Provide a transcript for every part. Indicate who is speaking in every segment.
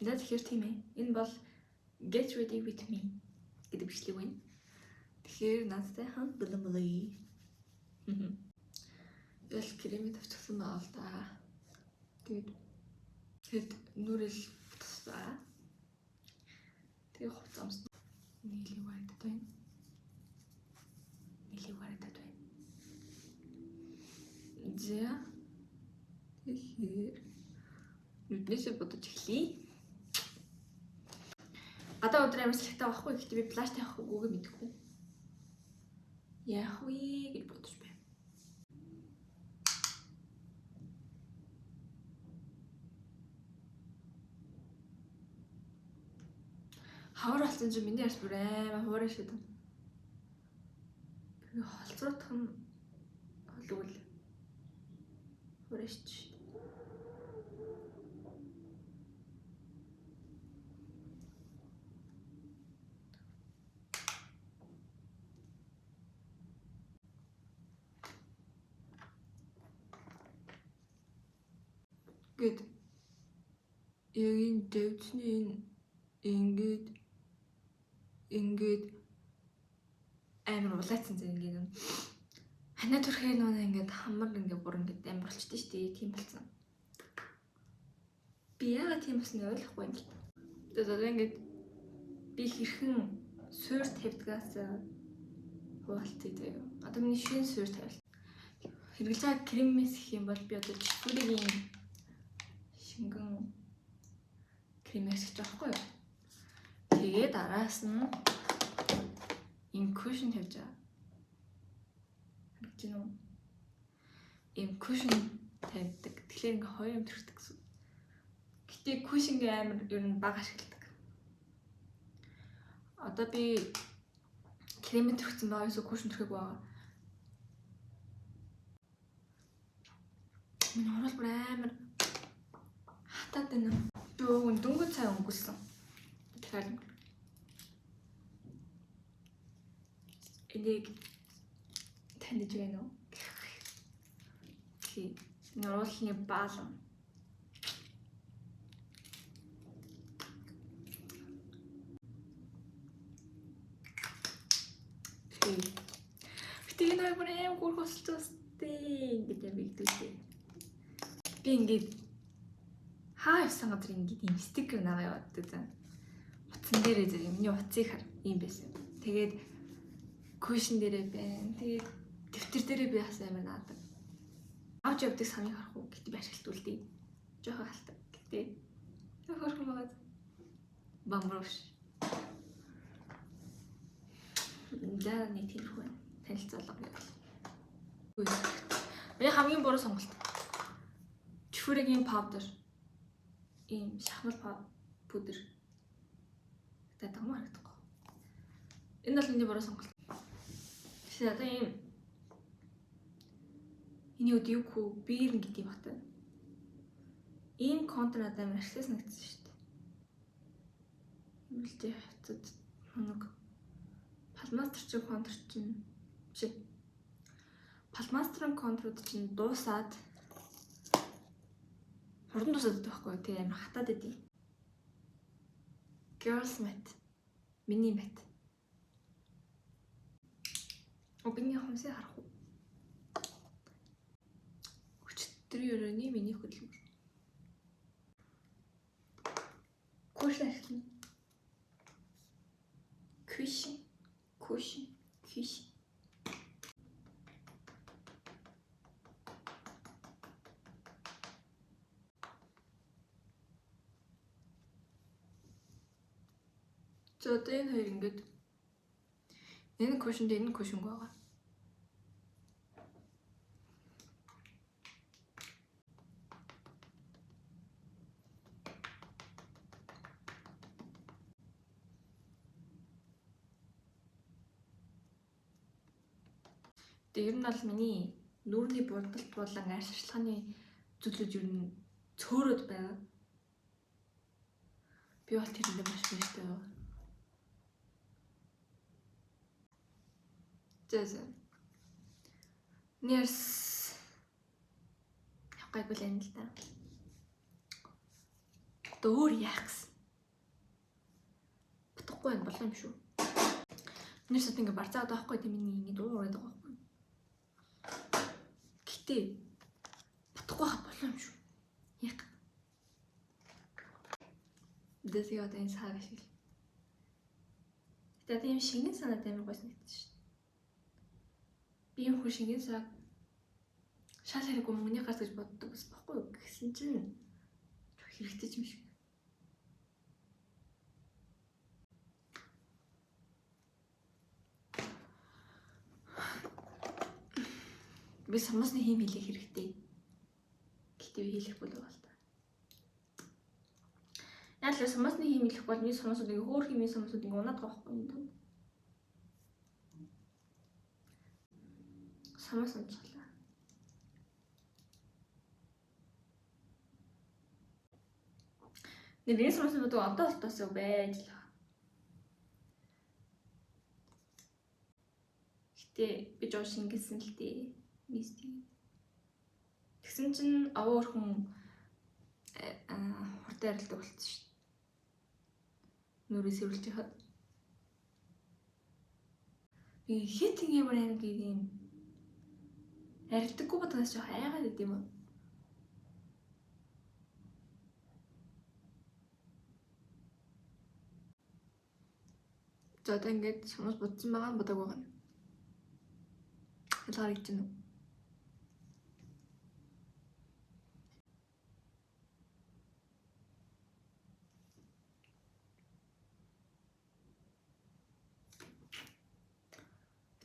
Speaker 1: За тэгэхээр тийм ээ. Энэ бол Get Ready With Me гэдэг бичлэг байна. Тэгэхээр надтай хамт болоомлоо. Ял кремит авчихсан байгаа л да. Тэгээд нүрэл тусаа. Тэгээ хувцас амс нийлээ варагдаад байна. За. Тэгэхээр нүднээсээ бодож эхлэе. Гадаа өдөр амарч ихтэй авахгүй гэхдээ би пластик авах үгүйгээ мэдэхгүй. Яах вэ гэж бодож байна. Хавар болсон чинь миний ярс бүр амар хуурай шид. Би холцоотх нь холгол. Хуурайч. Гэт яг энэ дэвчний ингээд амар улаацсан зэрэг ингээд ханаа төрхөө нөө ингээд хамар ингээд бүр ингээд амар болчтой шүү дээ. Тийм болсон. Би яагаад тийм болсныг ойлгохгүй юм л. Тэгээд ингээд би хэрхэн суур тавьдгаас хуваалцъя заяа. Одоо миний шинэ суур тавил. Хэрэглэж байгаа кремээс их юм бол би одоо чөлөөгийн шингэн кремээс гэж аахгүй юу? Тэгээд араас нь им кушн тавьж байгаа. Харж байна уу? Им кушн тавьдаг. Тэгэхээр ингээ хоёр юм төрхдөг гэсэн. Гэтэ кушнгээ амар ер нь бага ашигладаг. Одоо би кремэд төрхсөн байгаа эсвэл кушн төрхөг байгаа. Миний хурал бүр амар хатаад байна. Дөнгөж дөнгөж цай өнгөрсөн. Тэгэхээр энийг таних байна уу? Окей. Нуруулны баалан. Окей. Гэтэ энэ бүр аим гурх болчихсон гэдэг бигдүүлээ. Би ингээд хаа явсан газар ингээд юм стикер наваа яваад үзэн. Утсан дээрээ зэрэг миний утсыг хар юм байсан. Тэгээд кушн дээрээ байна. Тэгээд дэвтэр дээрээ би бас амар наадаг. Авч явдаг саныг харахгүй гэтээ би ашиглалт үлдээ. Жохоо халтаг гэтээ. Хөрхөн байгаа. Бамброш. За нэг тийм хүн танилцуулга гэвэл. Би хамгийн буруу сонголт. Чүфрэгийн паудер. Ийм шахмал пудер. Тэгээд амар харагдахгүй. Энэ бол миний буруу сонголт. Тэгсэн одоо ийм энэ үд юу хөө биер гэдэг юм багтаа. Ийм контр надад амар ашигтай санагдсан шүү дээ. Үлдээ хавцад хоног палмастер чи контр чинь биш. Палмастерын контрууд чинь дуусаад хурдан дуусаад байдаг байхгүй тийм амар хатаад идэв. Girls Matte, Mini Matte. Обинь хомсыг харах уу? Өчтөрийн өрөөний миний хөдөлмөр. Кушн ашиглана. Кушн. За одоо энэ хоёр ингээд энэ кушн байгаа. Тэгээд ер нь бол миний нүүрний будалт болон арьс шашлагын зүйлүүд ер нь цөөрөд байна. Би бол тэрэндээ маш баяртай байна. За. Нэрс явахгүй л энэ л да. Өөр яах гэсэн. чадахгүй байх болоо юм шүү. Нэр сад ингээ барцаад байхгүй тийм миний дуу ураад байгаа байхгүй. Гэтэ батахгүй хат болоо юм шүү. Яг. Дэсээ одоо энэ сар шиг. Тэгээд ийм шингэн санаад амар гойс нэгдэж шүү. Би юм хөө шингэн сар шал хэрэггүй мөнгөний гарт гэж боддог бас баггүй юу гэсэн чинь хэрэгтэй юм шиг. Би самсны хийм хийх хэрэгтэй. Гэтэ би хийх болов л та. Яг л самсны хийм хийх бол миний самсууд ингээ хөөр хиймийн самсууд ингээ унаад байгаа байхгүй юм. Самс унцлаа. Нэрийн самсууд одоо олтоосоо байж л. Гэтэ би жоо шингэсэн л дээ. Мистик. Тэгсэн чинь аваа өрхөн хурдан арилдаг болсон шүү дээ. Нүрээ сэрүүлж яхад. Би хит ямар аймаг юм. Арилдаггүй бодгоос жоох айгаад идэв юм. За одоо ингээд самс бодсон байгаа нь бодог байгаа. Ялгаар гэж байна уу?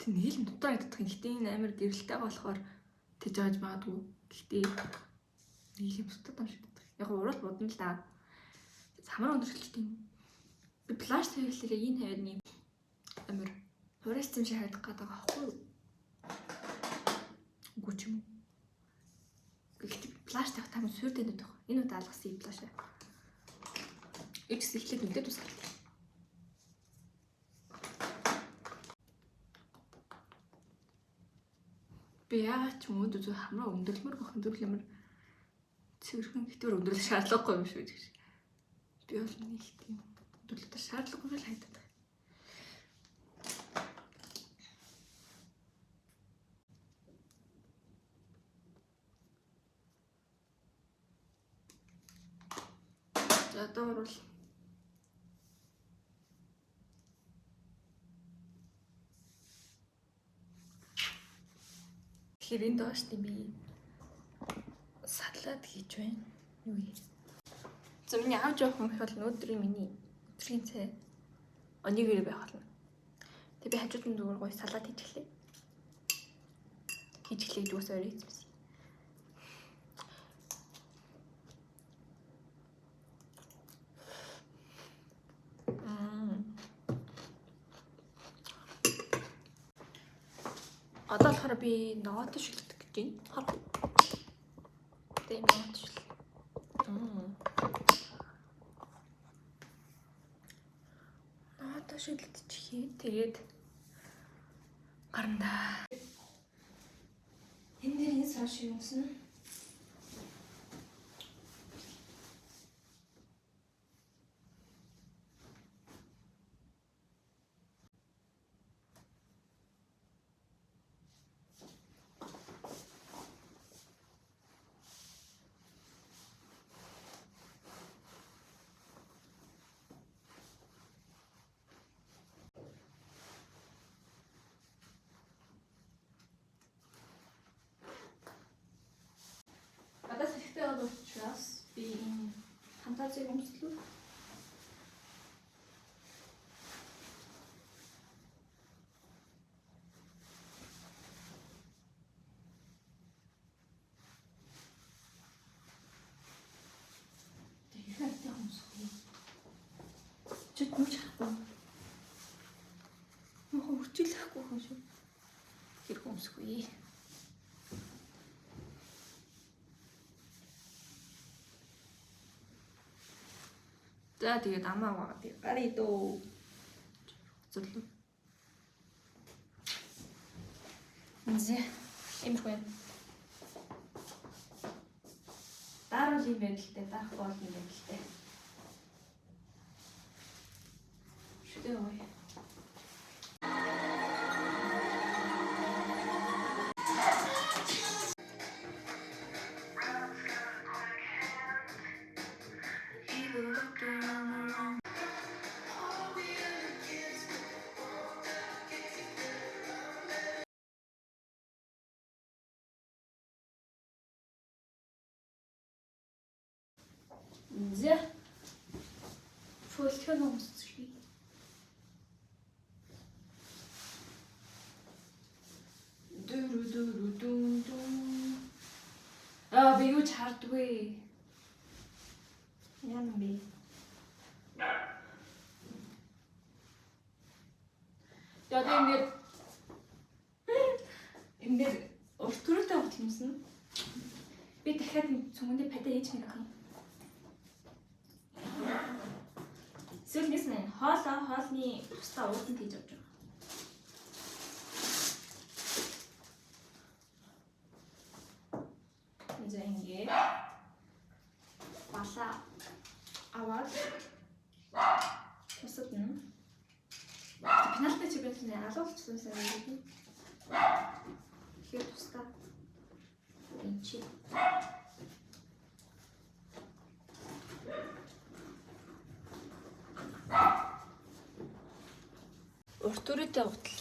Speaker 1: Тэг нэг л дутаар идэх юм. Гэтэ энэ амар гэрэлтэй болохоор тэгж яаж магадгүй. Гэтэ нэг юм дутаад юм шиг дутах. Яг урал бодно л да. Хамар өндөрчлөлт юм. Би плаш тавилаа энэ хавьны амар хураас юм шиг хайдах гэдэг байгаа аахгүй юу? Үгүй ч юм уу. Гэхдээ плаш тавих тань суурд энэ дэх. Энэ удаа алгасан плаш. Эцэс ихлээд нүдэд тусгал. Би яагаад ч юм уу зү хамраа өндөрлмөр гох өндөрлөмөр цэвэрхэн гэтээр өндөрлөх шаардлагагүй юм шүү гэж. Би бол нэг тийм өндөрлөлт шаардлагагүй л хайдаг. За одоо бол хэрэг доош тийм би салат хийж байна. Юу юм? Зөвний аав жоохон их бол өдрийн миний өдрийн цай онигэр байх болно. Тэг би хажууд нь зүгээр гоё салат хийж эхлэе. Хийж эхлэе дүүс орой хийсэн. Одоо болохоор би ноот шүлдэг гэж байна. Хар. Тийм ноот шүл. Ноот шүлдчихээ. Тэгээд гарна. Энэ дээр энэ соши юмсан. Учраас би фантазиг өмсөлөө. Тэгэхээр өмсөхгүй. Чөт мөч хахгүй. Мөн хурцлахгүй хүн шүү. Тэр өмсөхгүй. За тэгээд амаа байгаа би гарыг дөө. Зөвлөө. Зэ имэрхүү. Даруул юм байл л дээ, даах бол юм байл л дээ. Ой. За. Фөлтгөн өмсөхгүй. Би юу ч хардгүй. Яна би. Яг ингээд урт төрөлтэй хөтлөмсөн. Би дахиад цөмөндөө падаа хийж мэрэх юм. Сүүлнээс нь хоолны тусдаа ууданд хийж авч байгаа. За ингээд балаа аваад тусад нь пенальти чиглэлний алуулчихсан сайн юм. Тэгэхээр тусдаа энэ чи урт төрөлтэй утал.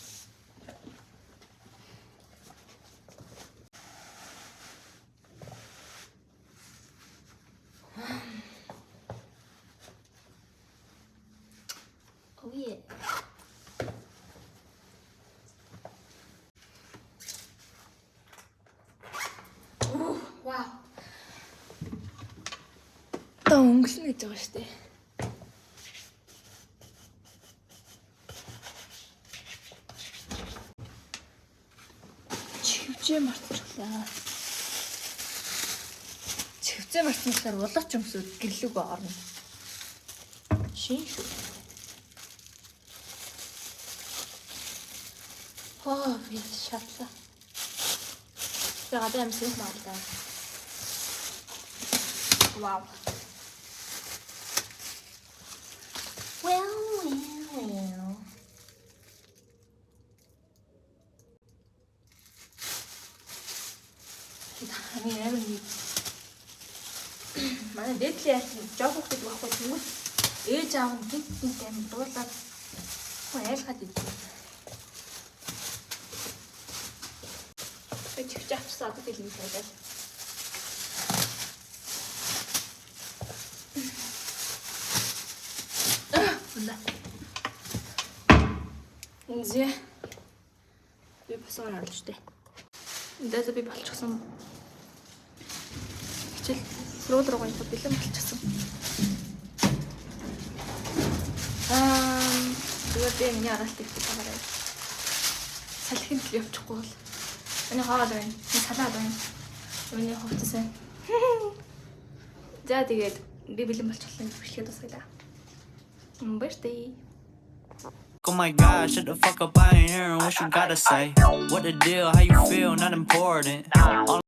Speaker 1: Oh yeah. Wow. Та өнгөлнө гэж байгаа шүү дээ. Чивжээ мартчихлаа. Чивжээ мартчихлаар улаач өмсөд гэрлүүгөө орно. Шин шүү. Би шатлаа. Тэгээд амсах мaalаа. Wow. Well. Манай дэдли яасан жоо хүүхэд байхгүй тэгвэл ээж аав нь гинт амин дуулаад айлгаад идэв. Чивч авчсан одоо хэлмээ байдаг. Инзэ би басаар оруулж штэ. Эндээс би болчихсон. Хичээл руу явах бэлэн болчихсон. Тэгээд би миний аргаалтыг хийгээрэй. Салхинд л явчихгүй бол. Миний хоол байна. Салаад байна. Миний хувцас байна. За тэгээд би бэлэн болчихлоо бичлэгээ тусгайлаа. Бэртээ.
Speaker 2: Oh my God, shut the fuck up, I ain't hearing what you gotta say. What the deal, how you feel, not important.